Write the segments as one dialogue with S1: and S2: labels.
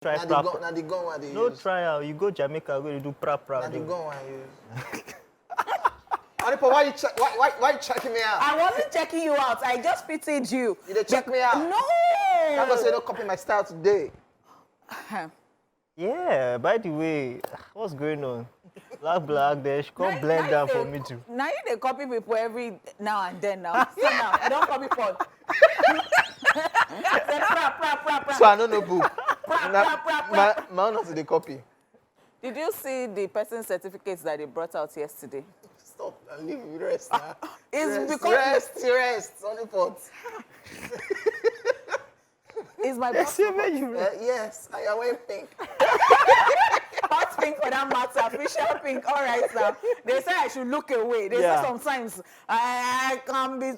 S1: Try proper.
S2: Now the gun one they
S1: No
S2: use.
S1: trial. You go Jamaica, go to do pra.
S2: Now the gun one use. Anipo, why you checking me out?
S3: I wasn't checking you out. I just pitied you.
S2: You did check me out.
S3: No.
S2: I'm gonna say don't copy my style today.
S1: Yeah. By the way, what's going on? Black, there. She can't blend down for me too.
S3: Now they copy people every now and then now. So now, don't copy Paul.
S2: So I don't know book. My own not the copy.
S3: Did you see the person's certificates that they brought out yesterday?
S2: Stop and leave me rest now.
S3: It's because
S2: rest. Only pot.
S3: it's my boss.
S2: Yes, I am wearing pink.
S3: Hot pink for that matter, official pink. All right, sir. They say I should look away. They say sometimes I can be.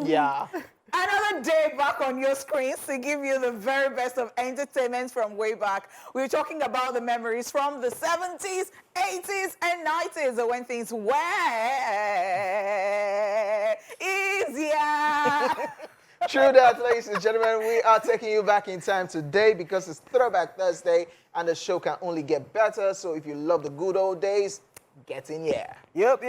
S2: Yeah.
S3: Another day back on your screens to give you the very best of entertainment from way back. We're talking about the memories from the 70s, 80s, and 90s when things were easier.
S2: True that, ladies and gentlemen. We are taking you back in time today because it's Throwback Thursday and the show can only get better. So if you love the good old days, get in here.
S1: Yep.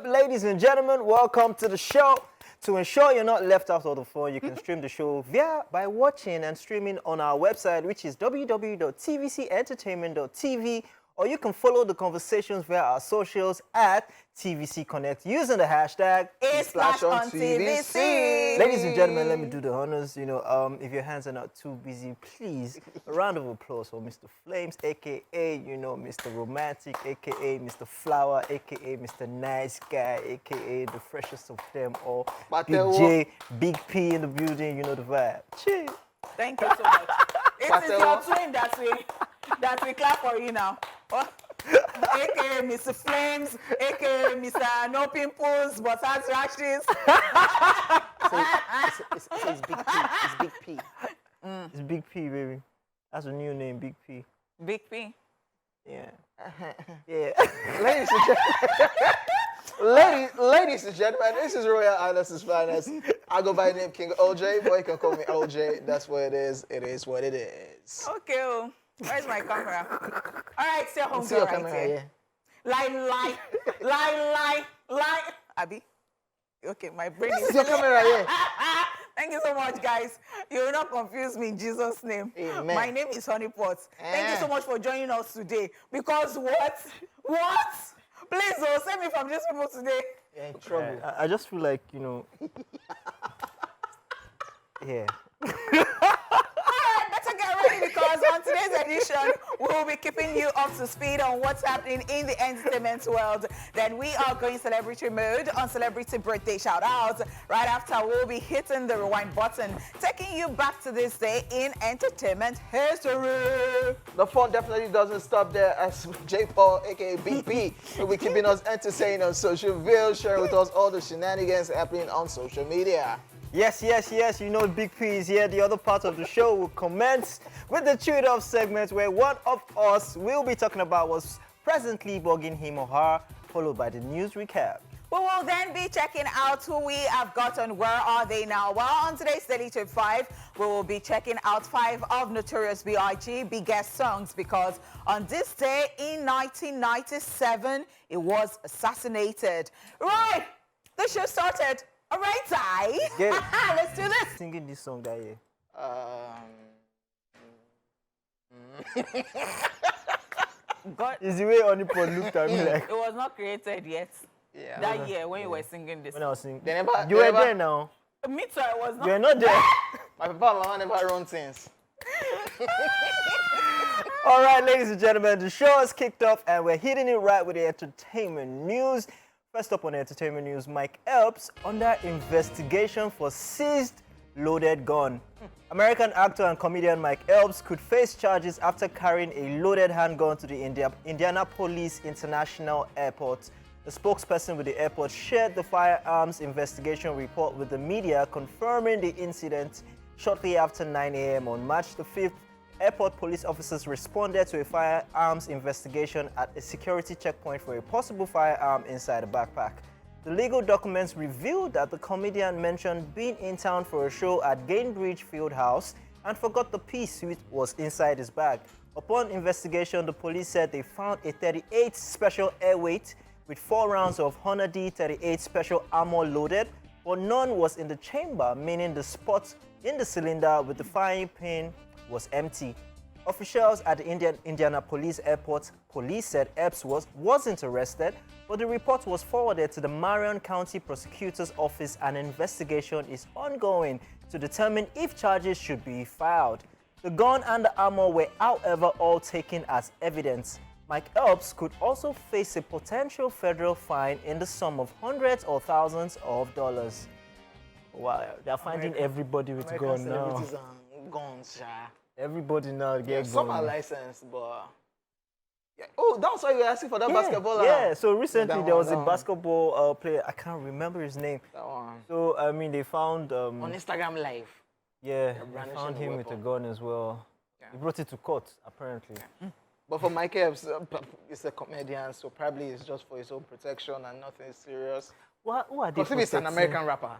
S1: Ladies and gentlemen, welcome to the show. To ensure you're not left out of the phone, you can stream the show by watching and streaming on our website, which is www.tvcentertainment.tv, or you can follow the conversations via our socials at TVC Connect using the hashtag
S3: Esplash on TVC.
S1: Ladies and gentlemen, let me do the honors. If your hands are not too busy, please, a round of applause for Mr. Flames, a.k.a., Mr. Romantic, a.k.a. Mr. Flower, a.k.a. Mr. Nice Guy, a.k.a. the freshest of them all. Big J, Big P in the building, you know the vibe. Cheers.
S3: Thank you so much. It is your twin that we clap for you now. A.k.a. Mr. Flames, a.k.a. Mr. No Pimples, but has rashes.
S2: It's Big P. It's Big P.
S1: It's Big P, baby. That's a new name, Big P.
S3: Big P?
S1: Yeah. Yeah.
S2: Ladies and gentlemen, this is Royal Islands' finest. I go by the name King OJ, but you can call me OJ. That's what it is. It is what it is.
S3: Okay. Well. Where's my camera? All right, stay home.
S2: See your camera here.
S3: Lie. Abby? Okay, my brain
S2: is your camera here.
S3: Thank you so much, guys. You will not confuse me in Jesus' name.
S2: Amen.
S3: My name is Honeypot. Thank you so much for joining us today. Because what? Please, save me from these people today.
S2: You're in trouble.
S1: I just feel like, yeah.
S3: Because on today's edition, we will be keeping you up to speed on what's happening in the entertainment world. Then we are going celebrity mode on celebrity birthday shout-outs. Right after, we'll be hitting the rewind button, taking you back to this day in entertainment history.
S2: The fun definitely doesn't stop there as J. Paul, a.k.a. BP, will be keeping us entertained on social videos, sharing with us all the shenanigans happening on social media.
S1: Yes. Big P is here. The other part of the show will commence with the Chew It Up segment where one of us will be talking about what's presently bugging him or her, followed by the news recap.
S3: We will then be checking out who we have got on Where Are They Now? Well, on today's Daily Tip 5, we will be checking out 5 of Notorious B.I.G. biggest songs because on this day in 1997, it was assassinated. Right, the show started. All right, Ty. Let's do this.
S1: Singing this song that year.
S3: God.
S1: Is the way Honeypot looked at me like...
S3: It was not created yet.
S2: Yeah.
S3: That year when you were singing this.
S1: When I was singing.
S2: You
S1: were there now.
S3: Me too, I was not.
S1: You were not there.
S2: My papa and mama never run things.
S1: All right, ladies and gentlemen, the show has kicked off and we're hitting it right with the entertainment news. First up on the entertainment news, Mike Epps under investigation for seized loaded gun. American actor and comedian Mike Epps could face charges after carrying a loaded handgun to the Indianapolis International Airport. The spokesperson with the airport shared the firearms investigation report with the media, confirming the incident shortly after 9 a.m. on March the 5th. Airport police officers responded to a firearms investigation at a security checkpoint for a possible firearm inside a backpack. The legal documents revealed that the comedian mentioned being in town for a show at Gainbridge Fieldhouse and forgot the piece which was inside his bag. Upon investigation, the police said they found a 38 special airweight with 4 rounds of Honor D38 special armor loaded, but none was in the chamber, meaning the spot in the cylinder with the firing pin was empty. Officials at the Indianapolis airport police said Epps wasn't arrested, but the report was forwarded to the Marion County Prosecutor's Office and an investigation is ongoing to determine if charges should be filed. The gun and the armor were, however, all taken as evidence. Mike Epps could also face a potential federal fine in the sum of hundreds or thousands of dollars. Wow, they're finding everybody with a gun now.
S2: Celebrities and guns, yeah.
S1: Everybody now get
S2: Some are
S1: gun.
S2: licensed, but yeah. Oh, that's why you were asking for that basketball.
S1: Yeah, so recently
S2: That
S1: there was
S2: one,
S1: a
S2: that one.
S1: basketball player, I can't remember his name.
S2: That one.
S1: So, I mean, they found,
S2: On Instagram Live.
S1: yeah, they
S2: brandishing
S1: found
S2: a
S1: him with a
S2: weapon.
S1: gun as well.
S2: Yeah.
S1: He brought it to court, apparently.
S2: But for Mike Epps, he's a comedian, so probably it's just for his own protection and nothing serious.
S1: Who are they
S2: Because if it's an
S1: protecting?
S2: American rapper,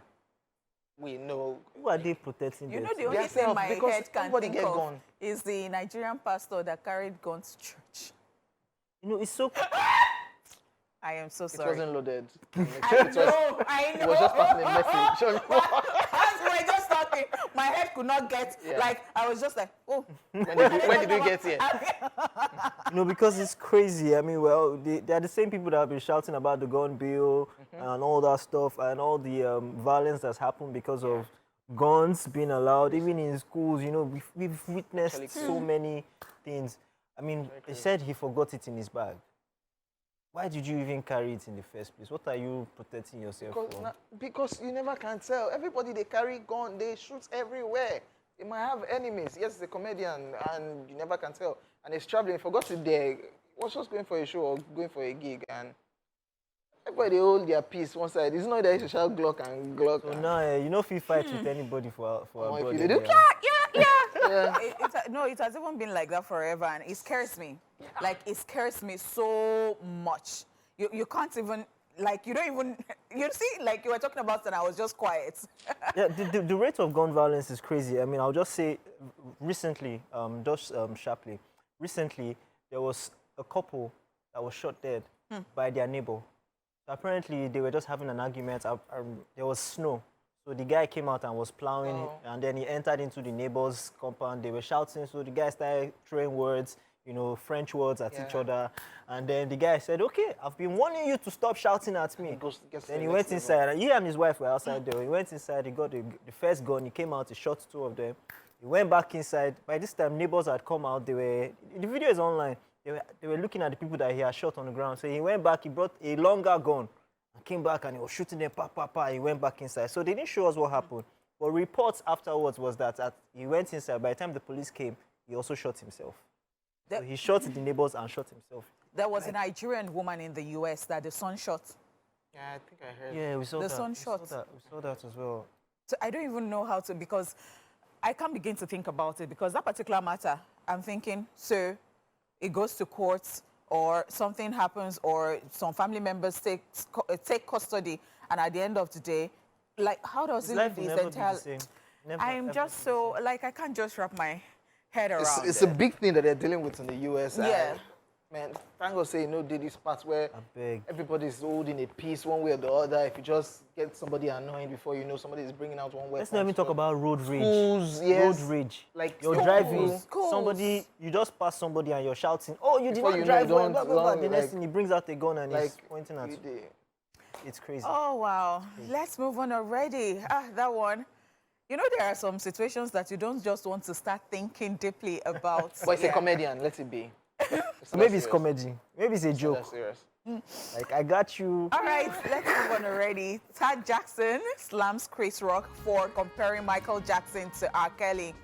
S2: we know.
S1: Who are they protecting?
S3: You know,
S1: them?
S3: the only thing
S2: Themselves,
S3: my
S2: because
S3: head can
S2: everybody
S3: think
S2: get
S3: of
S2: gun.
S3: is the Nigerian pastor that carried guns to church.
S1: You know, it's so...
S3: I am so
S2: It
S3: sorry.
S2: wasn't loaded.
S3: I
S2: It
S3: know, I know.
S2: It was just passing a message.
S3: As we were just talking, my head could not get,
S2: Yeah.
S3: like, I was just like, oh.
S2: when did we get here?
S1: You know, because it's crazy. I mean, well, they're the same people that have been shouting about the gun bill and all that stuff and all the violence that's happened because of guns being allowed, even in schools. You know, we've witnessed
S2: Actually,
S1: so many things. I mean, he said he forgot it in his bag. Why did you even carry it in the first place? What are you protecting yourself from?
S2: Because you never can tell. Everybody, they carry gun, they shoot everywhere. They might have enemies. Yes, he's a comedian, and you never can tell. And he's traveling, forgot it there. He was just going for a show or going for a gig, and everybody hold their peace one side. It's not that you shout Glock and Glock.
S1: So now, you know if you fight with anybody for a
S2: if
S1: brother.
S2: you do,
S1: yeah.
S2: yeah.
S3: No, it has even been like that forever, and it scares me. Like, it scares me so much. You can't even, like, you don't even, you see, like you were talking about, and I was just quiet.
S1: Yeah, the rate of gun violence is crazy. I mean, I'll just say recently, sharply, recently there was a couple that was shot dead by their neighbor. So apparently, they were just having an argument. There was snow. So the guy came out and was plowing, and then he entered into the neighbor's compound. They were shouting, so the guy started throwing words, you know, French words at each other. And then the guy said, okay, I've been warning you to stop shouting at me. Then he went inside, and he and his wife were outside there. He went inside, he got the first gun, he came out, he shot 2 of them. He went back inside. By this time, neighbors had come out. The video is online. They were looking at the people that he had shot on the ground. So he went back, he brought a longer gun, and came back, and he was shooting them, pa, pa, pa. He went back inside. So they didn't show us what happened. But reports afterwards was that he went inside. By the time the police came, he also shot himself. So he shot the neighbors and shot himself.
S3: There was a Nigerian woman in the U.S. that the son shot.
S2: Yeah, I think I heard.
S1: Yeah, we saw
S3: The
S1: that.
S3: son
S1: We saw
S3: shot.
S1: that. We saw that as well.
S3: So I don't even know how to, because I can't begin to think about it, because that particular matter, I'm thinking, so it goes to courts, or something happens, or some family members take custody, and at the end of the day, like, how does it
S1: Life will
S3: is
S1: never be the
S3: entire?
S1: same. Never,
S3: I'm
S1: ever
S3: just
S1: be the
S3: so,
S1: same.
S3: like, I can't just wrap my head around
S2: It's
S3: it.
S2: a big thing that they're dealing with in the US.
S3: Yeah.
S2: Man, thank God say, you know, did this part where
S1: I beg.
S2: everybody's holding a piece one way or the other. If you just get somebody annoying before you know somebody is bringing out one weapon.
S1: Let's not even talk about road rage.
S2: schools, yes.
S1: Road rage.
S2: Like
S1: You're
S2: schools.
S1: driving,
S3: Schools.
S1: somebody, you just pass somebody and you're shouting, oh, you did
S2: Before
S1: not
S2: you know,
S1: drive well,
S2: don't-
S1: blah, blah, blah.
S2: don't,
S1: The next
S2: like-
S1: thing, he brings out a gun and he's
S2: Like,
S1: pointing at you. It's crazy.
S3: Oh, wow. Let's move on already. That one. You know, there are some situations that you don't just want to start thinking deeply about.
S2: But it's a
S3: Yeah.
S2: comedian, let it be.
S1: Maybe it's comedy. Maybe it's a
S2: That's
S1: joke.
S2: serious.
S1: Like, I got you.
S3: All right, let's move on already. Todd Jackson slams Chris Rock for comparing Michael Jackson to R. Kelly.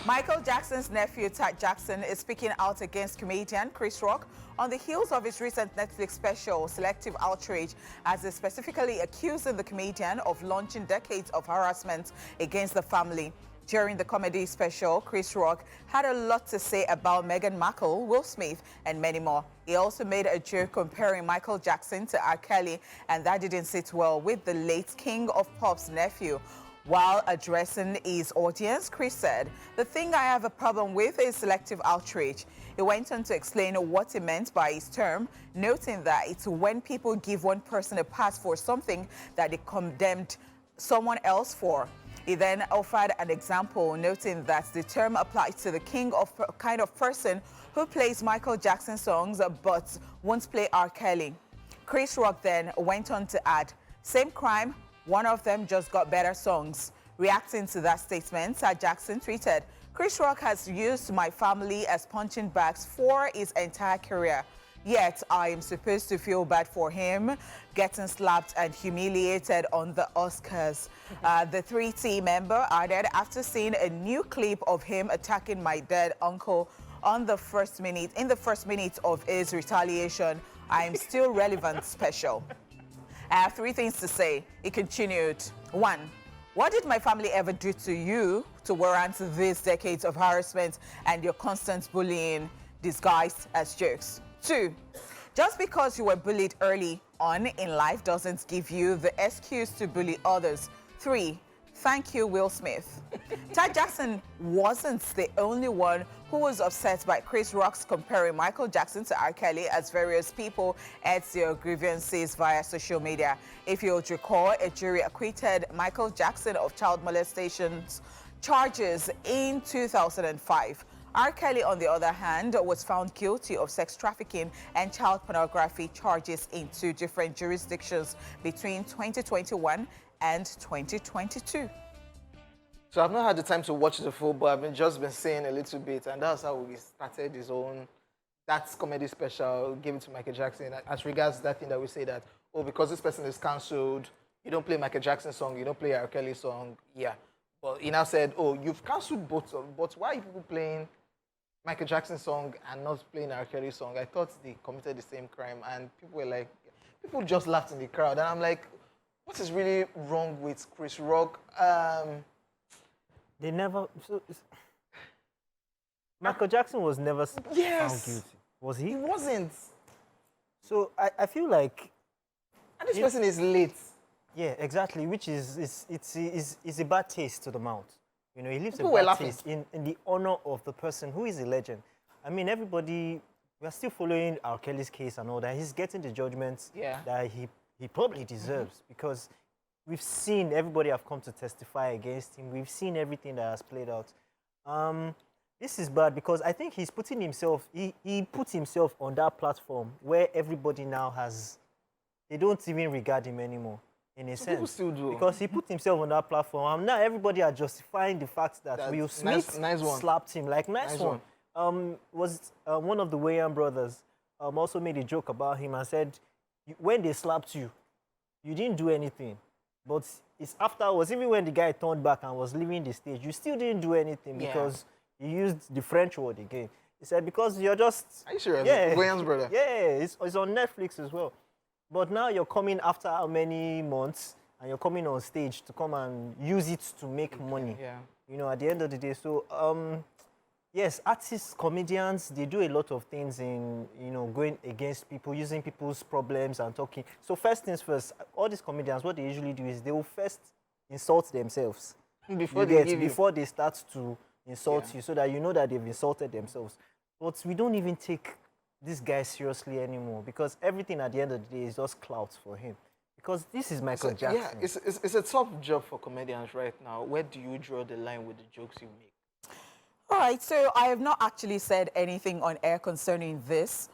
S3: Michael Jackson's nephew, Todd Jackson, is speaking out against comedian Chris Rock on the heels of his recent Netflix special, Selective Outrage, as he's specifically accusing the comedian of launching decades of harassment against the family. During the comedy special, Chris Rock had a lot to say about Meghan Markle, Will Smith, and many more. He also made a joke comparing Michael Jackson to R. Kelly, and that didn't sit well with the late King of Pop's nephew. While addressing his audience, Chris said, "The thing I have a problem with is selective outrage." He went on to explain what he meant by his term, noting that it's when people give one person a pass for something that they condemned someone else for. He then offered an example, noting that the term applies to the kind of person who plays Michael Jackson songs but won't play R. Kelly. Chris Rock then went on to add, "Same crime, one of them just got better songs." Reacting to that statement, Sir Jackson tweeted, "Chris Rock has used my family as punching bags for his entire career. Yet I am supposed to feel bad for him getting slapped and humiliated on the Oscars." The 3T member added, "After seeing a new clip of him attacking my dead uncle in the first minute of his retaliation, I am still relevant special. I have 3 things to say." He continued. 1. What did my family ever do to you to warrant these decades of harassment and your constant bullying disguised as jokes? 2. Just because you were bullied early on in life doesn't give you the excuse to bully others. 3. Thank you, Will Smith. Todd Jackson wasn't the only one who was upset by Chris Rock's comparing Michael Jackson to R. Kelly, as various people aired their grievances via social media. If you'll recall, a jury acquitted Michael Jackson of child molestation charges in 2005. R. Kelly, on the other hand, was found guilty of sex trafficking and child pornography charges in 2 different jurisdictions between 2021 and 2022.
S2: So I've not had the time to watch the full, but I've just been saying a little bit, and that's how we started his own, that's comedy special, gave it to Michael Jackson. As regards that thing that we say that, oh, because this person is cancelled, you don't play Michael Jackson song, you don't play R. Kelly song, yeah. But he now said, oh, you've cancelled both of them, but why are you people playing Michael Jackson song and not playing R. Kelly song? I thought they committed the same crime, and people were like, people just laughed in the crowd, and I'm like, what is really wrong with Chris Rock?
S1: They never. Michael Jackson was never found guilty. Was he?
S2: He wasn't.
S1: So I feel like.
S2: And this person is late.
S1: Yeah, exactly. Which is a bad taste to the mouth. You know, he leaves
S2: People
S1: a
S2: were
S1: bad
S2: laughing.
S1: taste in the honor of the person who is a legend. I mean, everybody. We are still following R. Kelly's case and all that. He's getting the judgments that he probably deserves because. We've seen everybody have come to testify against him. We've seen everything that has played out. This is bad because I think he's putting himself, he put himself on that platform where everybody now has, they don't even regard him anymore, in a sense.
S2: People still do.
S1: Because he put himself on that platform. And now everybody are justifying the fact that Will Smith slapped him. Like, nice one. One of the Wayans brothers also made a joke about him and said, when they slapped you, you didn't do anything. But it's afterwards, even when the guy turned back and was leaving the stage, you still didn't do anything because you used the French word again. He said, because you're just...
S2: Are you serious?
S1: Yeah.
S2: Wayans brother?
S1: Yeah, it's on Netflix as well. But now you're coming after how many months and you're coming on stage to come and use it to make money.
S2: Yeah.
S1: You know, at the end of the day. So, yes, artists, comedians, they do a lot of things in, you know, going against people, using people's problems and talking. So first things first, all these comedians, what they usually do is they will first insult themselves. Before they start to insult you, so that you know that they've insulted themselves. But we don't even take this guy seriously anymore because everything at the end of the day is just clout for him. Because this is Michael Jackson.
S2: Yeah, it's a tough job for comedians right now. Where do you draw the line with the jokes you make?
S3: All right, so I have not actually said anything on air concerning this.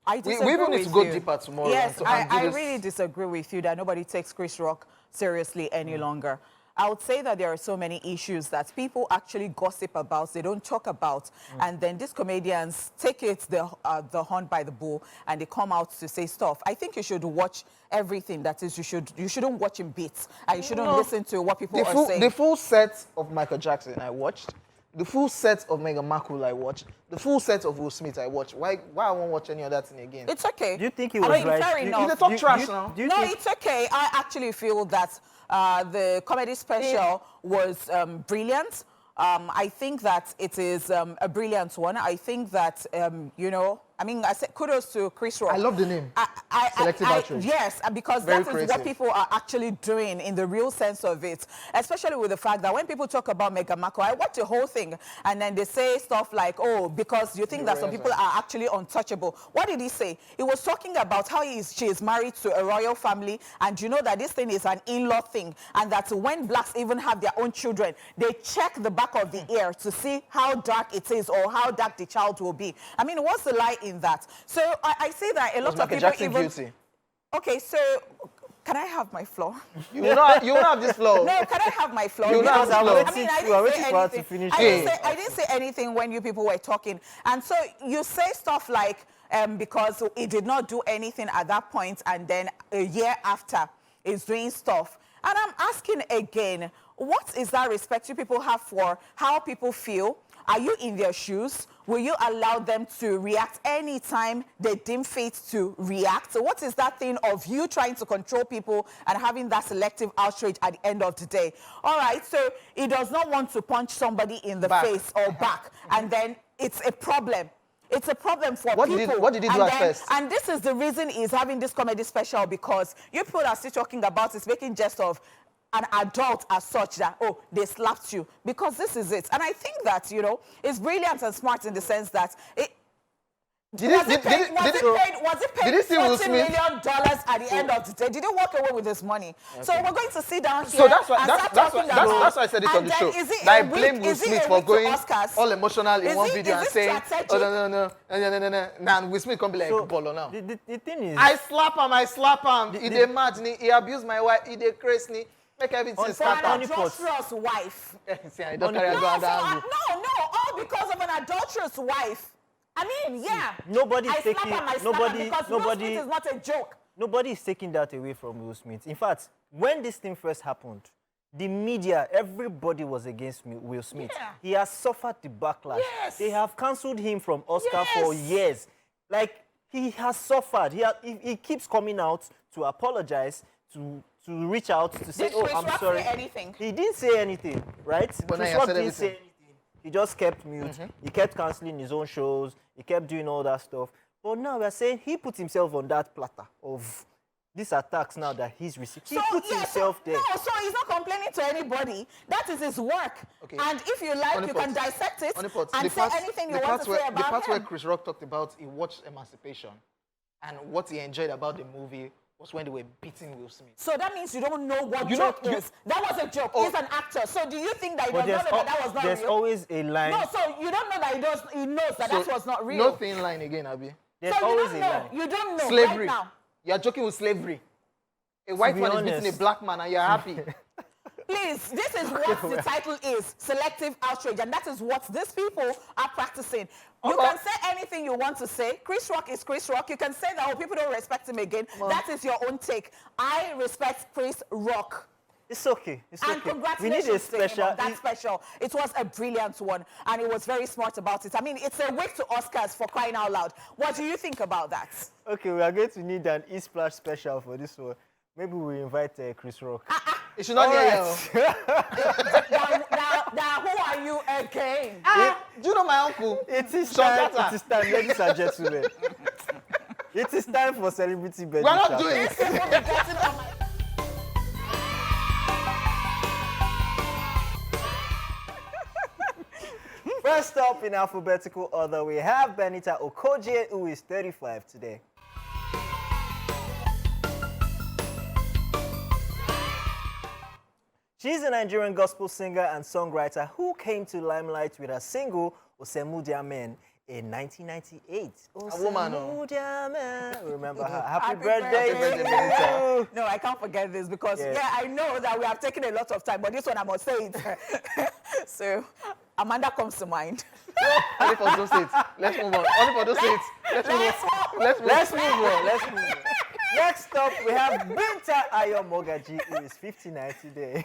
S3: I disagree
S2: we even need to go
S3: you.
S2: deeper tomorrow.
S3: Yes,
S2: and
S3: I
S2: do this.
S3: really disagree with you that nobody takes Chris Rock seriously any longer. I would say that there are so many issues that people actually gossip about, they don't talk about, and then these comedians take it the horn by the bull and they come out to say stuff. I think you should watch everything. That is, you shouldn't watch in bits, and you shouldn't listen to what people are saying.
S2: The full set of Michael Jackson I watched. The full set of Meghan Markle I watched. The full set of Will Smith I watched. Why I won't watch any other thing again?
S3: It's okay.
S1: Do you think he was right?
S3: Fair enough.
S2: They talk trash now.
S3: No, it's okay. I actually feel that the comedy special was brilliant. I think that it is a brilliant one. I think that, you know, I mean, I said kudos to Chris Rock.
S2: I love the name. Selective outrage.
S3: Yes, because
S2: Very
S3: that is what
S2: creative.
S3: people are actually doing in the real sense of it. Especially with the fact that when people talk about Meghan Markle, I watch the whole thing, and then they say stuff like, oh, because you think that some people are actually untouchable. What did he say? He was talking about how she is married to a royal family, and you know that this thing is an in-law thing, and that when blacks even have their own children, they check the back of the ear to see how dark it is or how dark the child will be. I mean, what's the lie in that? So I see that a lot of people even...
S2: Guilty?
S3: Okay, so can I have my floor?
S2: You will not have this floor.
S3: No, can I have my floor?
S2: You will not have this floor.
S3: I mean, I didn't say anything when you people were talking. And so you say stuff like, because he did not do anything at that point, and then a year after is doing stuff. And I'm asking again, what is that respect you people have for how people feel? Are you in their shoes? Will you allow them to react anytime they deem fit to react? So what is that thing of you trying to control people and having that selective outrage at the end of the day? All right, so he does not want to punch somebody in the face or back, and then it's a problem. It's a problem for people.
S2: What did he do at first?
S3: And this is the reason he's having this comedy special, because you people are still talking about it, making jest of an adult as such that, oh, they slapped you, because this is it. And I think that, you know, it's brilliant and smart in the sense that was it paid $40 million at the end of the day? Did he walk away with this money? Okay. So we're going to sit down here.
S2: So that's why I said it on the show. That I blame Will Smith for going all emotional in one video and saying, oh, no. Now Will Smith can't be like Polo now.
S1: The thing is,
S2: I slap him. He dey mad me. He abused my wife. He dey crazy me. Make everything start.
S3: An adulterous wife.
S2: No,
S3: all because of an adulterous wife. I mean, yeah. Nobody is not a joke.
S1: Nobody is taking that away from Will Smith. In fact, when this thing first happened, the media, everybody was against Will Smith.
S3: Yeah.
S1: He has suffered the backlash.
S3: Yes.
S1: They have cancelled him from Oscar for years. Like, he has suffered. He keeps coming out to apologize, to reach out, to say,
S3: oh, I'm sorry.
S1: Say anything? He didn't say anything, right?
S2: But
S1: Chris Rock didn't say anything. He just kept mute. He kept cancelling his own shows. He kept doing all that stuff. But now we're saying he put himself on that platter of these attacks now that he's received. He put himself there.
S3: No, so he's not complaining to anybody. That is his work. Okay. And if you like, you can dissect it and say anything you want to say about him.
S2: The part where Chris Rock talked about he watched Emancipation and what he enjoyed about the movie was when they were beating Will Smith.
S3: So that means you don't know what joke is. That was a joke. He's an actor. So do you think that he does not know that was not real?
S1: There's always a line.
S3: No, so you don't know that he knows that that was not real.
S2: No thin line again, Abi.
S1: There's always a line.
S3: You don't know
S2: slavery.
S3: right now.
S2: You're joking with slavery. A white man is beating a black man and you're happy.
S3: Please, this is what the title is, selective outrage, and that is what these people are practicing. You can say anything you want to say. Chris Rock is Chris Rock. You can say that, oh, people don't respect him again. That is your own take. I respect Chris Rock.
S1: It's okay. It's okay.
S3: And congratulations
S1: we need a special.
S3: To that special. It was a brilliant one, and it was very smart about it. I mean, it's a week to Oscars, for crying out loud. What do you think about that?
S1: Okay, we are going to need an Esplash special for this one. Maybe we invite Chris Rock.
S2: It should not be
S3: now, who are you again?
S2: Do you know my uncle?
S1: It is time, ladies and gentlemen. It is time for celebrity birthday.
S2: We're not doing it.
S1: First up in alphabetical order, we have Benita Okoje, who is 35 today. She's a Nigerian gospel singer and songwriter who came to limelight with her single Osemudia Men in 1998.
S2: A woman.
S1: Remember her. Happy birthday, Benita.
S3: No, I can't forget this because, I know that we have taken a lot of time, but this one I must say it. So, Amanda comes to mind.
S2: Only for those seats. Let's move on. Only for those seats.
S1: Let's move on. Next up, we have Binta Ayomogaji, who is 59 today.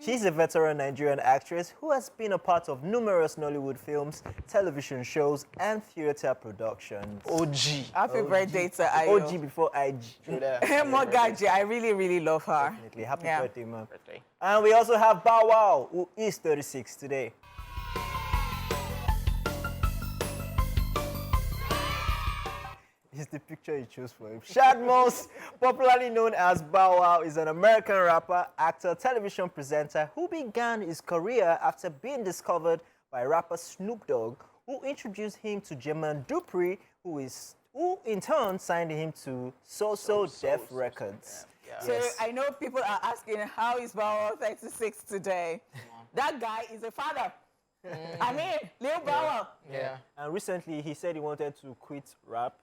S1: She's a veteran Nigerian actress who has been a part of numerous Nollywood films, television shows, and theater productions.
S2: OG.
S3: Happy birthday to Ayo.
S1: OG before IG.
S2: True that.
S3: Mogaji, I really, really love her.
S1: Definitely. Happy
S3: Yeah.
S1: birthday, man.
S2: Birthday.
S1: And we also have Bow Wow, who is 36 today. Here's the picture he chose for him. Shad Moss, popularly known as Bow Wow, is an American rapper, actor, television presenter who began his career after being discovered by rapper Snoop Dogg, who introduced him to Jermaine Dupri, who in turn signed him to So Def Records.
S2: Yeah.
S3: So
S1: Yes.
S3: I know people are asking, how is Bow Wow 36 today? That guy is a father. I mean, Lil Bow Wow.
S2: Yeah.
S1: And recently he said he wanted to quit rap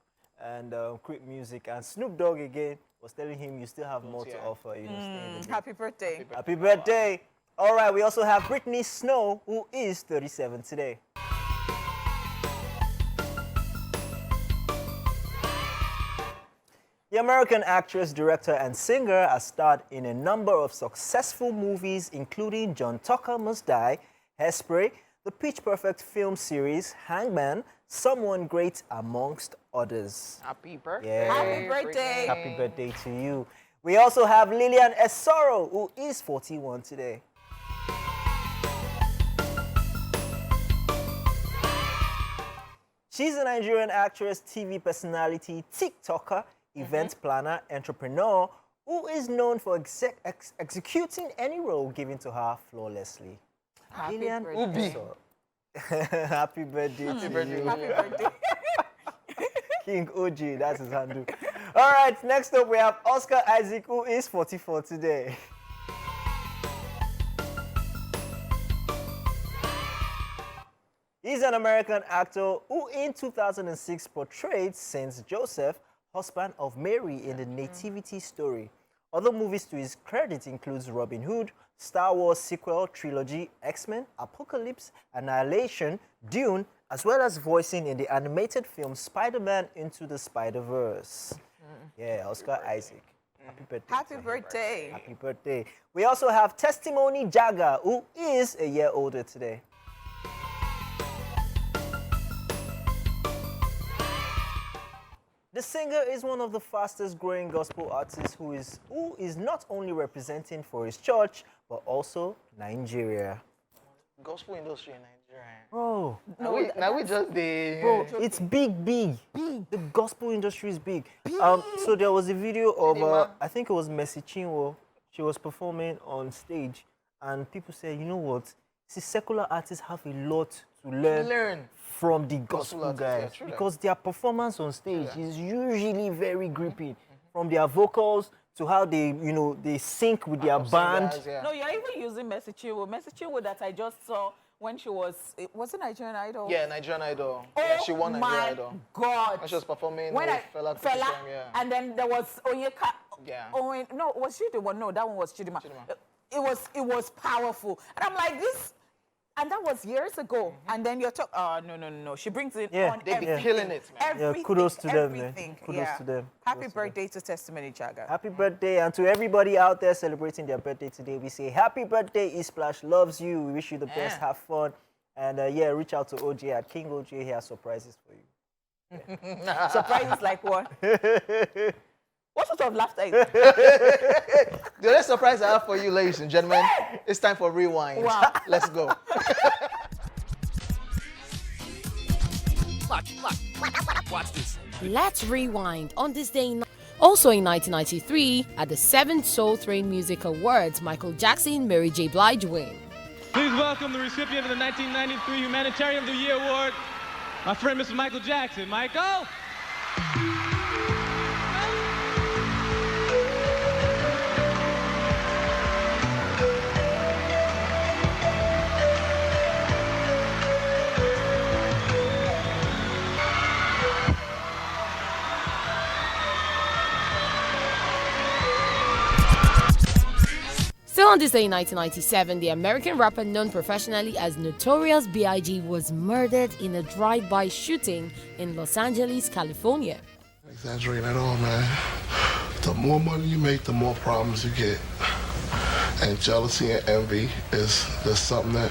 S1: and quit music, and Snoop Dogg again was telling him you still have more to offer, you know, stay in the game.
S3: Happy birthday.
S1: Happy birthday. All right, we also have Brittany Snow, who is 37 today. The American actress, director, and singer has starred in a number of successful movies, including John Tucker Must Die, Hairspray, the Pitch Perfect film series, Hangman, Someone Great, amongst others.
S2: Happy birthday.
S1: Yeah.
S3: Happy birthday.
S1: Happy birthday to you. We also have Lillian Esoro, who is 41 today. She's a Nigerian actress, TV personality, TikToker, event planner, entrepreneur, who is known for executing any role given to her flawlessly.
S3: Happy
S1: Lillian
S3: birthday.
S1: Esoro. Happy birthday to
S2: birthday.
S1: you.
S3: Happy birthday.
S1: King OG, that's his handle. All right, next up we have Oscar Isaac, who is 44 today. He's an American actor who in 2006 portrayed Saint Joseph, husband of Mary in the Nativity story. Other movies to his credit includes Robin Hood, Star Wars sequel trilogy, X-Men, Apocalypse, Annihilation, Dune, as well as voicing in the animated film Spider-Man Into the Spider-Verse. Yeah, Oscar Isaac. Happy birthday.
S3: Happy birthday.
S1: Happy birthday. We also have Testimony Jagger, who is a year older today. The singer is one of the fastest growing gospel artists who is not only representing for his church, but also Nigeria.
S2: Gospel industry in Nigeria.
S1: Bro,
S2: Now we just the.
S1: bro, it's big. The gospel industry is big. So there was a video of, I think it was Mercy Chinwo. She was performing on stage, and people said, you know what? See, secular artists have a lot to learn from the gospel
S2: artists,
S1: guys,
S2: yeah, true that.
S1: because their performance on stage is usually very gripping, from their vocals to how they, they sync with their band.
S2: Singers, yeah.
S3: No, you're even using Mercy Chinwo. Mercy Chinwo that I just saw when she was it Nigerian Idol?
S2: Yeah, Nigerian Idol.
S3: Oh
S2: Yeah, she won Nigerian
S3: my
S2: Idol.
S3: God.
S2: When she was performing
S3: When
S2: with Fela, yeah.
S3: and then there was Onyeka.
S2: Yeah.
S3: No, was she the one? No, that one was Chidima. It was powerful. And I'm like, this, and that was years ago. And then you're talking, oh, no. She brings it on
S2: They be
S3: everything.
S2: killing it, man.
S1: Yeah, kudos to them, man.
S3: Everything.
S1: Kudos to them.
S3: Happy
S1: Kudos to them.
S3: birthday to Testimony Jagger.
S1: Happy birthday, and to everybody out there celebrating their birthday today, we say happy birthday. Esplash loves you. We wish you the best. Have fun. And reach out to OJ at King OJ. He has surprises for you.
S3: Surprises like what? What sort of laughter is
S2: The other surprise I have for you, ladies and gentlemen, it's time for Rewind.
S3: Wow.
S2: Let's go.
S4: Watch this.
S5: Let's rewind on this day. Also in 1993, at the 7th Soul Train Music Awards, Michael Jackson and Mary J. Blige win.
S4: Please welcome the recipient of the 1993 Humanitarian of the Year Award, my friend Mr. Michael Jackson. Michael!
S5: Still on this day in 1997, the American rapper known professionally as Notorious B.I.G. was murdered in a drive-by shooting in Los Angeles, California.
S6: Exaggerating at all, man. The more money you make, the more problems you get. And jealousy and envy is just something that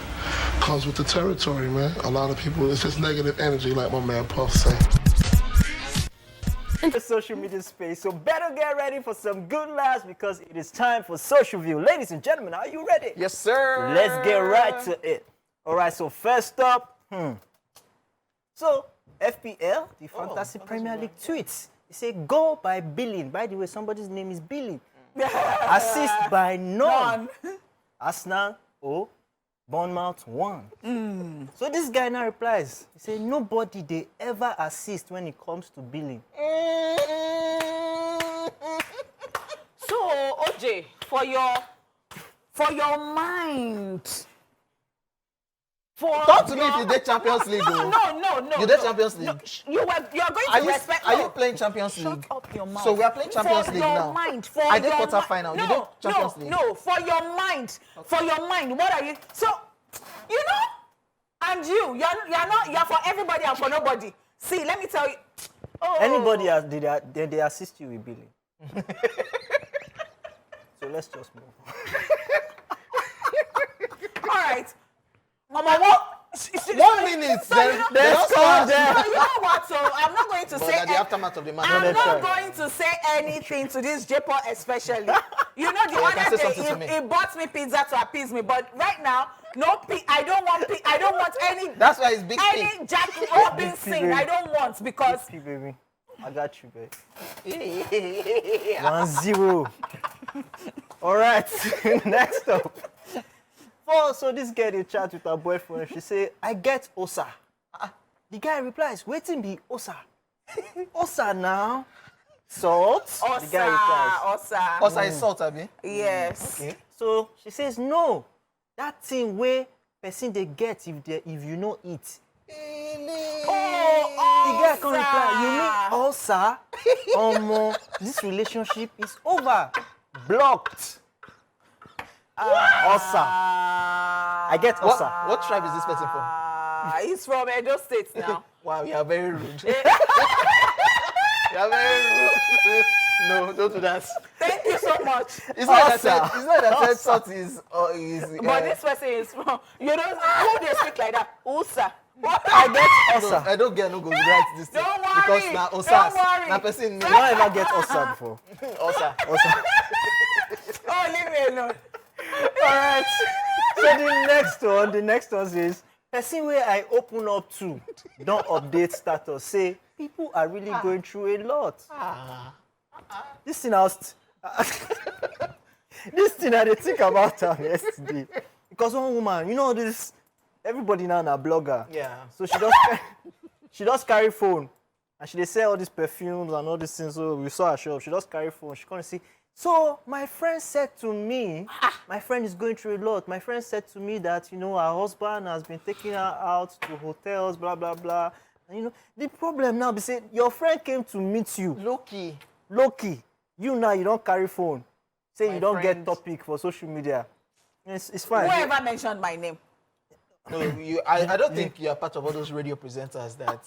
S6: comes with the territory, man. A lot of people, it's just negative energy, like my man Puff say.
S1: In the social media space, so better get ready for some good laughs because it is time for Social View. Ladies and gentlemen, are you ready?
S2: Yes, sir.
S1: Let's get right to it. All right, so first up, so FPL, the Fantasy Premier League tweets. They say goal by billing. By the way, somebody's name is Billy. Assist by none. Arsenal, Bournemouth 1. So this guy now replies, he said, nobody they ever assist when it comes to billing.
S3: So, OJ, for your mind.
S2: Talk to me if you did Champions League.
S3: No.
S2: You did Champions League.
S3: You are going to respect.
S2: Are you playing Champions League?
S3: Shut up your mouth.
S2: So we are playing Champions League now.
S3: Mind,
S2: I did quarterfinal. You did Champions League.
S3: No, for your mind. For your mind. What are you? So, you know, and you're for everybody and for nobody. See, let me tell you. Oh.
S1: Anybody they assist you with billing. So let's just move.
S3: All right. Mama, what?
S2: 1 minute.
S1: Let's calm down.
S3: You know what? So I'm not going to say.
S2: The aftermath of the match.
S3: I'm not going to say anything to this J-Paul especially. You know, the other day he bought me pizza to appease me, but right now, I don't want any.
S2: That's why it's big
S3: any Jack Robinson. I don't want because.
S1: Baby. I got you, babe. 1-0. All right. Next up. So this girl they chat with her boyfriend. She say, "I get Osa." The guy replies, "Waiting be Osa." Osa now. Salt.
S3: Osa.
S1: The guy replies,
S2: Osa is salt, abi?
S3: Yes.
S2: Okay.
S1: So she says, "No, that thing where person they get if you know it." The guy can reply, "You mean Osa?" This relationship is over. Blocked. Osa. I get Osa.
S2: What tribe is this person from?
S3: He's from Edo State now.
S2: Wow, you are very rude. You are very rude. No, don't do that.
S3: Thank you so much.
S2: It's not that I said salt is.
S3: But this person is from. You know who they speak like that? Usa.
S1: I get Osa.
S2: No, I don't get no go right this thing.
S3: Don't worry.
S2: Because now Osa.
S3: Don't worry.
S2: Now person.
S1: You don't ever get Osa before.
S2: Osa.
S3: Oh, leave me alone.
S1: All right. So the next one says, person where I open up to, don't update status. Say, people are really going through a lot. This thing this thing I did think about yesterday. Because one woman, you know this, everybody now a blogger.
S2: Yeah.
S1: So she does carry phone. And she dey sell all these perfumes and all these things. So we saw her shop. She does carry phone. She can't see. So my friend said to me, my friend is going through a lot. My friend said to me that, you know, her husband has been taking her out to hotels, blah, blah, blah. And, you know, the problem now is your friend came to meet you. Low key. You now, you don't carry phone. Say you don't get topic for social media. It's fine.
S3: Whoever mentioned my name.
S2: No, I don't think you are part of all those radio presenters that...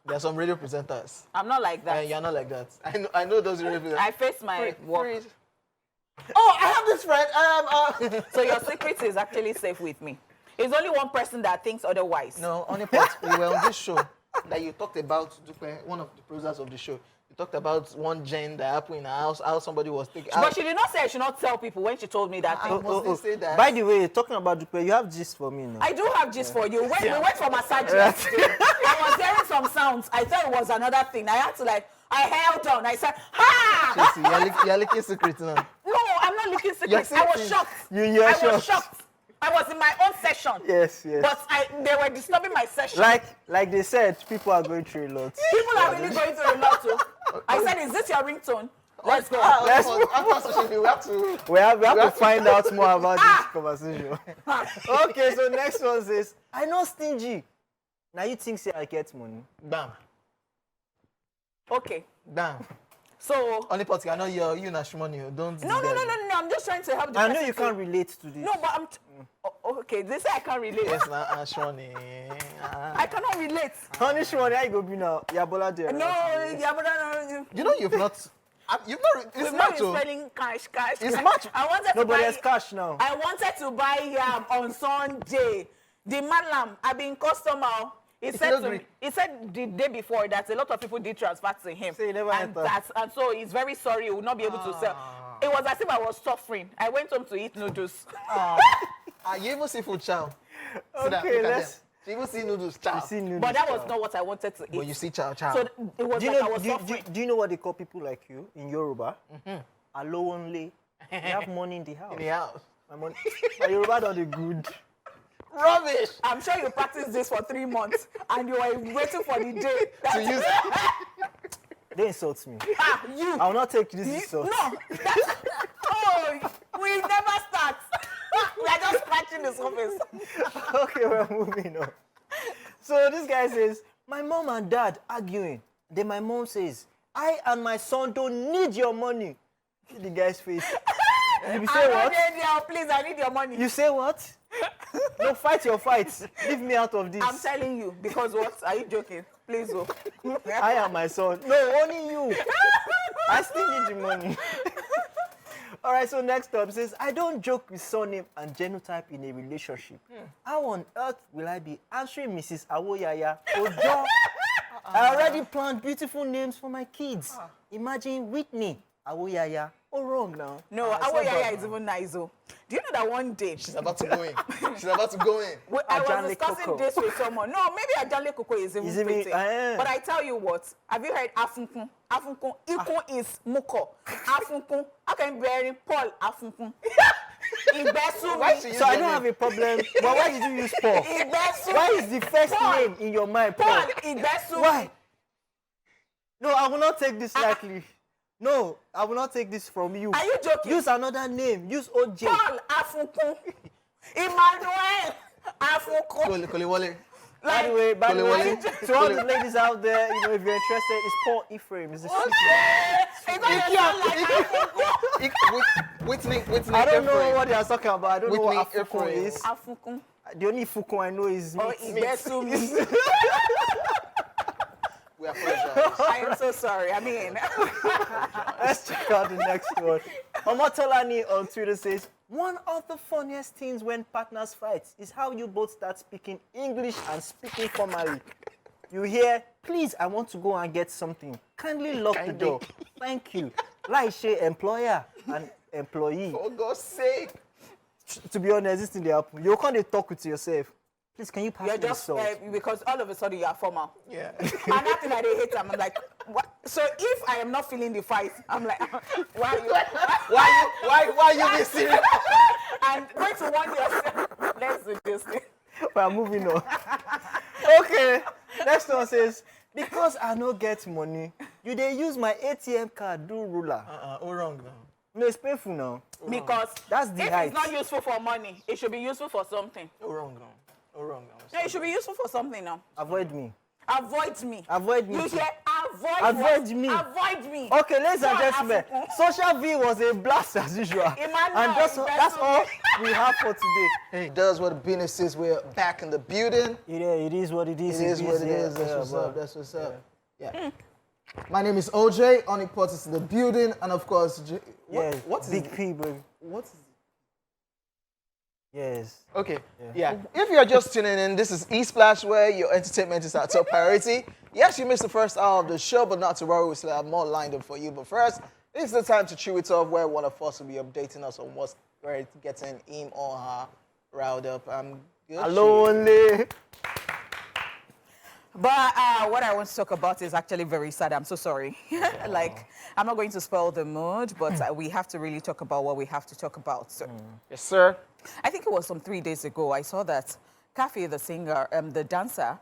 S2: There are some radio presenters.
S3: I'm not like that.
S2: You're not like that. I know those radio presenters.
S3: I face my work.
S2: Oh, I have this friend.
S3: So your secret is actually safe with me. It's only one person that thinks otherwise.
S2: No, on a part, we were on this show that you talked about, one of the producers of the show. You talked about one gen that happened in her house, how somebody was taking.
S3: But she did not say I should not tell people when she told me that thing.
S2: Say that.
S1: By the way, talking about Dupe, you have gist for me now.
S3: I do have gist for you. We went for massage yesterday. I was hearing some sounds. I thought it was another thing. I had to I held on. I said, ha!
S2: Tracy, you're leaking secrets now.
S3: No, I'm not leaking secrets. I was shocked.
S1: I
S3: was shocked. I was in my own session.
S1: Yes.
S3: But they were disturbing my session.
S1: Like they said, people are going through a lot.
S3: People are really going through a lot too. I said, is this your ringtone? Let's go.
S2: After social media,
S1: we have to find out more about this conversation. Okay, so next one says, I know stingy. Now you think say I get money.
S2: Bam.
S3: Okay.
S2: Bam.
S3: So
S2: only part I know you not money. Don't.
S3: No. I'm just trying to help the
S1: I know you can't relate to this.
S3: No, but I'm. Okay, this I can't relate.
S2: Yes, not money.
S3: I cannot relate.
S1: Honey, how you go be now? Yabola there.
S3: No, Yabola.
S2: You know you've not. You've not. It's
S3: We've
S2: not
S3: not been spending cash.
S2: It's much.
S3: I wanted to
S1: Nobody
S3: buy.
S1: has cash now.
S3: I wanted to buy yam on Sunday. The madam, I've been customer. He said the day before that a lot of people did transfer to him.
S1: So he never
S3: and
S1: entered.
S3: and so he's very sorry he will not be able to sell. It was as if I was suffering. I went home to eat noodles.
S2: You even see food chow.
S1: Okay, let's.
S2: You even see noodles chow.
S1: See noodles
S3: But that was
S1: chow.
S3: not what I wanted to eat.
S2: When you see chow chow.
S3: So it was
S1: Do you
S3: like I
S1: know?
S3: was suffering.
S1: Do you know what they call people like you in Yoruba? Alowonle. You have money in the house.
S2: in the house.
S1: My money. My Yoruba not the good.
S2: Rubbish.
S3: I'm sure you practiced this for 3 months and you were waiting for the day
S2: To use.
S1: They insult me.
S3: you.
S1: I will not take this insult.
S3: No, that's, oh, we never start. We are just scratching the surface.
S1: Okay, we're moving on. So this guy says, my mom and dad arguing. Then my mom says, I and my son don't need your money. See the guy's face. You say what?
S3: Please, I need your money.
S1: You say what? No, fight your fights. Leave me out of this.
S3: I'm telling you, because what? Are you joking? Please, oh.
S1: I am my son. No, only you. I still need the money. All right, so next up says, I don't joke with surname and genotype in a relationship. How on earth will I be answering Mrs. Awoyaya Ojo? I already planned beautiful names for my kids. Imagine Whitney Awoyaya. Oh, wrong now.
S3: No,
S1: It's not
S3: Awoyaya
S1: done
S3: is
S1: now.
S3: even nice, oh. Do you know that one day?
S2: She's about to go in. She's about to go in.
S3: I was
S1: Ajale
S3: discussing
S1: Coco.
S3: this with someone. No, maybe Ajale Coco is even
S1: Is it me?
S3: pretty. But I tell you what, have you heard Afunkun? Afunkun, Ikun is Muko. Afunkun, how can you bear Paul Afunkun?
S2: Why she use
S1: So I
S2: your
S1: don't
S2: name?
S1: have a problem. But why did you use Paul? Why is the first
S3: Paul.
S1: name in your mind Paul?
S3: Paul Igbesu.
S1: Why? No, I will not take this lightly. No, I will not take this from you.
S3: Are you joking?
S1: Use another name. Use OJ.
S3: Paul Afunkun. Emmanuel Afunkun.
S2: Kolewole.
S1: By the way,
S2: Kolewole.
S1: to all the ladies out there, you know, if you're interested, it's Paul Ephraim. It's the sweet name.
S3: Because you sound like Afunkun.
S2: Whitney.
S1: I don't know
S2: Ephraim.
S1: what they are talking about. I don't know what
S2: Whitney
S1: Afukun
S2: Ephraim.
S1: is.
S3: Afunkun.
S1: The only Fukun I know is
S3: Or
S1: meat.
S3: Igbesu.
S2: We apologize.
S3: I am so sorry. I mean,
S1: Let's check out the next one. Omotolani on Twitter says, one of the funniest things when partners fight is how you both start speaking English and speaking formally. You hear, please, I want to go and get something. Kindly lock the door. Thank you. Like say employer and employee.
S2: For God's sake.
S1: To be honest, this thing they happen. You can't talk with yourself. Please, can you pass
S3: you're
S1: me the
S3: just
S1: salt?
S3: because all of a sudden you are formal.
S2: Yeah.
S3: Another thing that they hate, I'm like, what? So if I am not feeling the fight, I'm like, why you be serious? And going to warn yourself, let's do this thing.
S1: We're moving on. Okay. Next one says, because I no get money, you they use my ATM card do ruler.
S2: Oh, wrong now.
S1: No, it's painful now.
S3: Because
S1: That's the
S3: if
S1: height.
S3: it's not useful for money, it should be useful for something.
S2: Oh, wrong now. Oh, wrong now.
S3: No, it should be useful for something now.
S1: Avoid me.
S3: Avoid me.
S1: Avoid me.
S3: You hear? Avoid
S1: Avoid me.
S3: Avoid me.
S1: Okay, ladies and
S3: Paul
S1: gentlemen,
S3: Afunkun.
S1: Social V was a blast as usual.
S3: Emmanuel
S1: And that's all we have for today.
S2: Hey, does what the business is. We're back in the building.
S1: It is what it is.
S2: It is what it is.
S1: Yeah,
S2: That's what's
S1: but-
S2: up. That's what's up. Yeah. My name is OJ. Oniport is in the building, and of course, what is
S1: Big P, baby.
S2: What is
S1: Yes.
S2: Okay, yeah. If you're just tuning in, this is Esplash, where your entertainment is our top priority. Yes, you missed the first hour of the show, but not to worry, we still have more lined up for you. But first, it's the time to chew it off, where one of us will be updating us on what's getting him or her riled up. I'm good.
S1: Hello, only.
S3: But what I want to talk about is actually very sad. I'm so sorry. Like, I'm not going to spoil the mood, but we have to really talk about what we have to talk about. So,
S2: Yes, sir.
S3: I think it was some 3 days ago, I saw that Kathy, the singer, the dancer,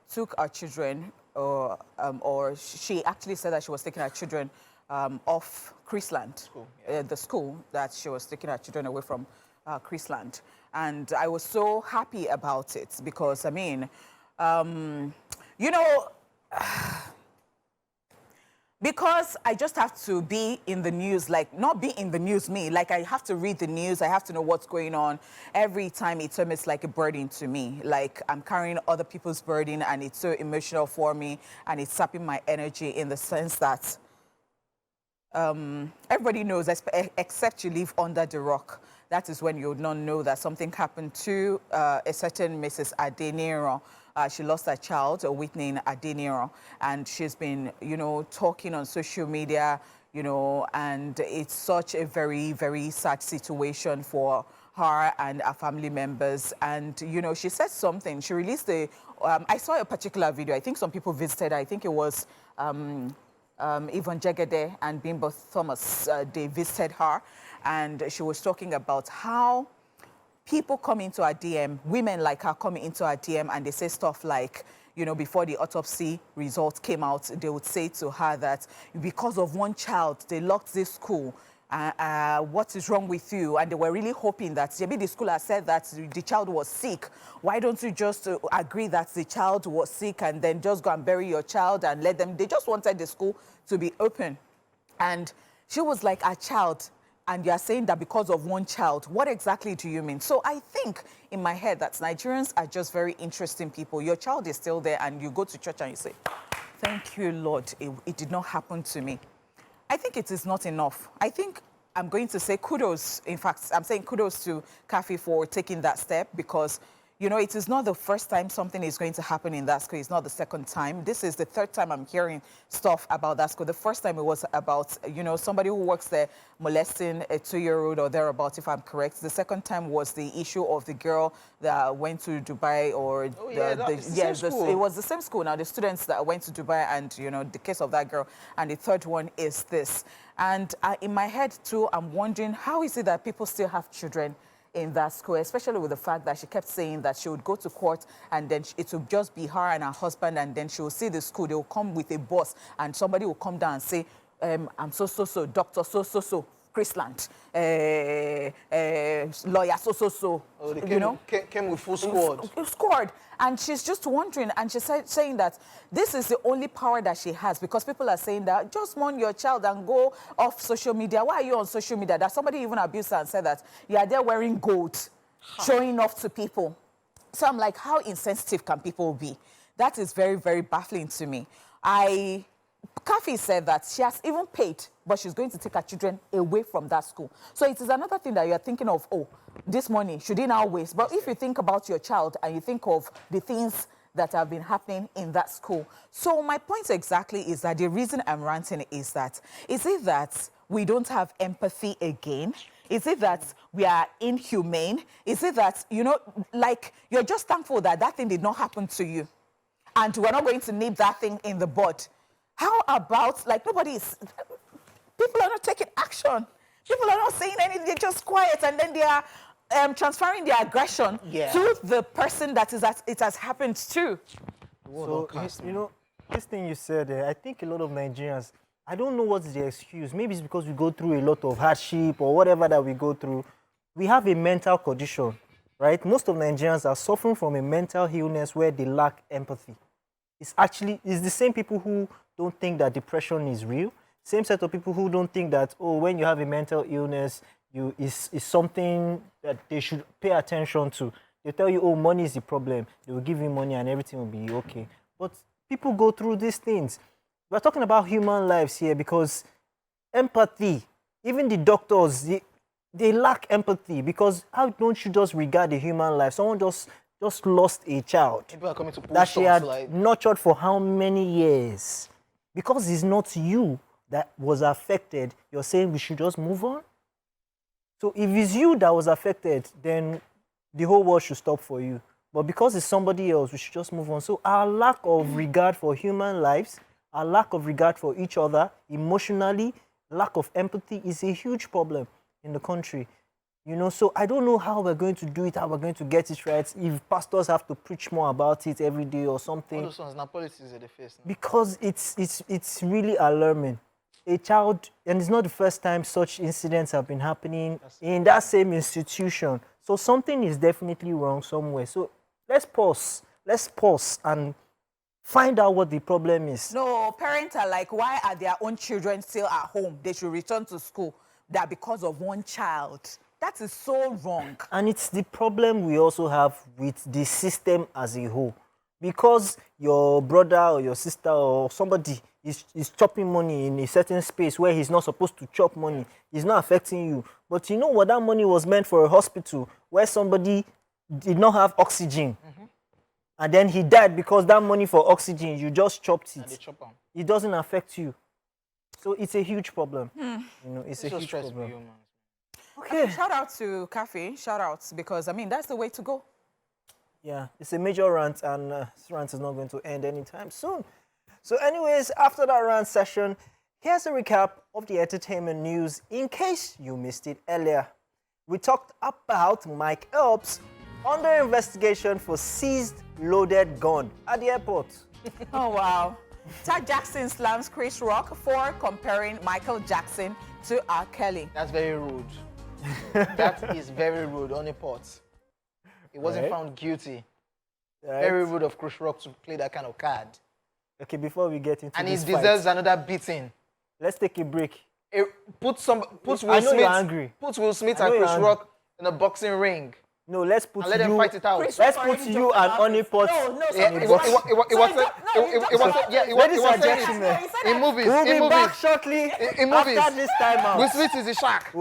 S3: took our children, or she actually said that she was taking our children off Chrisland, the school that she was taking our children away from Chrisland. And I was so happy about it because, I mean, you know, because I just have to be in the news, like not be in the news me, like I have to read the news, I have to know what's going on. Every time it's almost like a burden to me, like I'm carrying other people's burden and it's so emotional for me and it's sapping my energy in the sense that everybody knows, except you live under the rock. That is when you would not know that something happened to a certain Mrs. Adeniro. She lost her child, Whitney Adeniro, and she's been, talking on social media, and it's such a very, very sad situation for her and her family members. And, she said something. She released I saw a particular video. I think some people visited. I think it was Yvonne Jegede and Bimbo Thomas. They visited her, and she was talking about how people come into her DM, women like her come into her DM, and they say stuff like, before the autopsy results came out, they would say to her that because of one child, they locked this school. What is wrong with you? And they were really hoping that maybe the school has said that the child was sick. Why don't you just agree that the child was sick and then just go and bury your child and let them? They just wanted the school to be open. And she was like, a child. And you are saying that because of one child, what exactly do you mean? So I think in my head that Nigerians are just very interesting people. Your child is still there and you go to church and you say, thank you, Lord, it did not happen to me. I think it is not enough. I think I'm going to say kudos. In fact, I'm saying kudos to Kafi for taking that step because, it is not the first time something is going to happen in that school. It's not the second time. This is the third time I'm hearing stuff about that school. The first time it was about, somebody who works there molesting a 2-year-old or thereabouts, if I'm correct. The second time was the issue of the girl that went to Dubai or...
S2: Oh, yeah, school.
S3: It was the same school. Now, the students that went to Dubai and, the case of that girl. And the third one is this. And in my head, too, I'm wondering, how is it that people still have children in that school, especially with the fact that she kept saying that she would go to court and then it would just be her and her husband, and then she will see the school, they will come with a bus and somebody will come down and say, I'm so, Dr. So, Chrisland, lawyer so.
S2: Oh, they came with full squad.
S3: Squad. And she's just wondering, and she's saying that this is the only power that she has because people are saying that just mourn your child and go off social media. Why are you on social media? That somebody even abused her and said that you are there wearing gold, showing off to people. So I'm like, how insensitive can people be? That is very, very baffling to me. Kafi said that she has even paid, but she's going to take her children away from that school. So it is another thing that you're thinking of, this money, should it now waste? But if you think about your child and you think of the things that have been happening in that school. So my point exactly is that the reason I'm ranting is it that we don't have empathy again? Is it that we are inhumane? Is it that, like you're just thankful that that thing did not happen to you? And we're not going to nip that thing in the bud. How about, people are not taking action. People are not saying anything, they're just quiet, and then they are transferring their aggression to the person that it has happened to.
S1: So, this thing you said, I think a lot of Nigerians, I don't know what's the excuse. Maybe it's because we go through a lot of hardship or whatever that we go through. We have a mental condition, right? Most of Nigerians are suffering from a mental illness where they lack empathy. It's the same people who don't think that depression is real. Same set of people who don't think that, when you have a mental illness, is something that they should pay attention to. They tell you, money is the problem. They will give you money and everything will be okay. But people go through these things. We're talking about human lives here because empathy, even the doctors, they lack empathy because how don't you just regard a human life? Someone just lost a child
S2: People are coming to
S1: that she had nurtured for how many years? Because it's not you that was affected, you're saying we should just move on? So if it's you that was affected, then the whole world should stop for you. But because it's somebody else, we should just move on. So our lack of regard for human lives, our lack of regard for each other, emotionally, lack of empathy is a huge problem in the country. So I don't know how we're going to do it, how we're going to get it right, if pastors have to preach more about it every day or something.
S2: All those ones, now politics at the face. No?
S1: Because it's really alarming. A child, and it's not the first time such incidents have been happening in that same institution. So something is definitely wrong somewhere. So let's pause and find out what the problem is.
S3: No, parents are like, why are their own children still at home? They should return to school. That because of one child. That is so wrong.
S1: And it's the problem we also have with the system as a whole. Because your brother or your sister or somebody he's chopping money in a certain space where he's not supposed to chop money. It's not affecting you. But you know what? That money was meant for a hospital where somebody did not have oxygen. And then he died because that money for oxygen, you just chopped it.
S2: And they chop 'em.
S1: It doesn't affect you. So it's a huge problem. You know, it's a
S2: So
S1: huge
S2: stressful,
S1: problem.
S2: you, man.
S1: Okay.
S3: Shout out to Cafe. Shout out because I mean that's the way to go.
S1: Yeah, it's a major rant, and this rant is not going to end anytime soon. So anyways, after that rant session, here's a recap of the entertainment news in case you missed it earlier. We talked about Mike Epps under investigation for seized loaded gun at the airport.
S3: Oh wow. Todd Jackson slams Chris Rock for comparing Michael Jackson to R. Kelly.
S2: That's very rude. That is very rude on a pot. He wasn't
S1: Right.
S2: found guilty.
S1: Right?
S2: Very rude of Chris Rock to play that kind of card.
S1: Okay, before we get into
S2: And he
S1: this
S2: deserves
S1: fight,
S2: another beating.
S1: let's take a break.
S2: Put
S1: I
S2: Will
S1: know
S2: Smith.
S1: you're angry.
S2: Put Will Smith
S1: I know
S2: and
S1: you're
S2: Chris
S1: angry.
S2: Rock in a boxing ring
S1: No, let's put
S2: and let them
S1: you.
S2: fight it out.
S3: Chris
S1: Let's
S3: Rock
S1: put
S3: already
S1: you
S3: joked
S1: and
S3: about
S1: Honey
S3: it.
S1: Pot.
S3: No,
S2: Yeah,
S3: sorry,
S2: it was
S3: sorry,
S1: Ladies and
S2: saying it.
S1: gentlemen,
S2: In movies,
S1: we'll
S2: in
S1: be
S2: movies.
S1: back shortly
S2: In movies.
S1: after this time out.
S2: Will Smith is a shark.